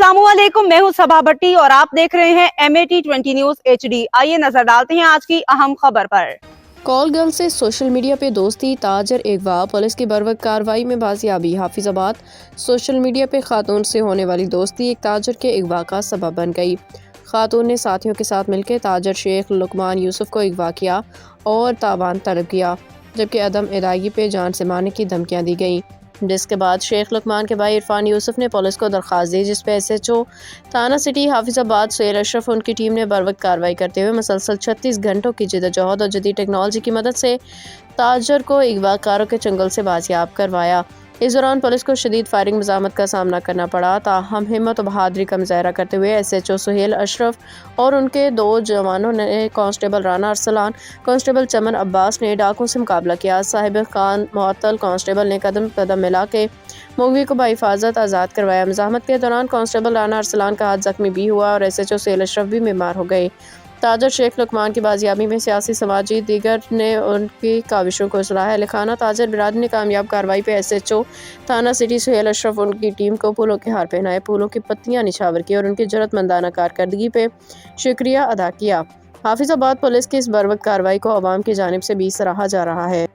अस्सलामुअलैकुम, मैं हूं सबा भट्टी और आप देख रहे हैं MAT20 न्यूज HD। आइए नजर डालते हैं आज की अहम खबर पर। कॉल गर्ल से सोशल मीडिया पे दोस्ती, ताजर अगवा, पुलिस की बरवक्त कार्रवाई में बाजियाबी। हाफिजाबाद सोशल मीडिया पे खातून से होने वाली दोस्ती एक ताजर के अगवा का सबब बन गई। खातून ने साथियों के साथ मिलकर ताजर शेख लुकमान यूसुफ को अगवा किया और तावान तलब किया, जबकि अदम अदायगी पे जान से मारने की धमकियां दी गईं। जिसके बाद शेख लुकमान के भाई इरफान यूसुफ ने पुलिस को दरख्वास्त दी, जिस पर SHO थाना सिटी हाफिजाबाद सुहेल अशरफ उनकी टीम ने बरवक्त कार्रवाई करते हुए मुसलसल 36 घंटों की जद्दोजहद और जदीद टेक्नोलॉजी की मदद से ताजर को अगवाकारों के चंगुल से बाजियाब करवाया। इस दौरान पुलिस को शदीद फायरिंग मज़ामत का सामना करना पड़ा, ताहम हिम्मत और बहादुरी का मुजाहरा करते हुए SHO सुहेल अशरफ और उनके 2 जवानों ने कांस्टेबल राना अरसलान, कांस्टेबल चमन अब्बास ने डाकुओं से मुकाबला किया। साहिब खान मुअत्तल कांस्टेबल ने कदम कदम मिला के मुगवी को बाहिफाजत आज़ाद करवाया। मज़ाहमत के दौरान कांस्टेबल राना अरसलान का हाथ जख्मी भी हुआ और SHO सुहेल अशरफ भी बीमार हो गए। ताजर शेख लुकमान की बाजियाबी में सियासी समाजी दीगर ने उनकी काविशों को सराहा। लिखाना ताजर बिरादरी ने कामयाब कार्रवाई पे SHO थाना सिटी सुहेल अशरफ उनकी टीम को फूलों के हार पहनाए, फूलों की पत्तियां निछावर की और उनकी जरूरतमंदाना कारकर्दगी पे शुक्रिया अदा किया। हाफिजाबाद पुलिस की इस बरवक्त कार्रवाई को अवाम की जानिब से भी सराहा जा रहा है।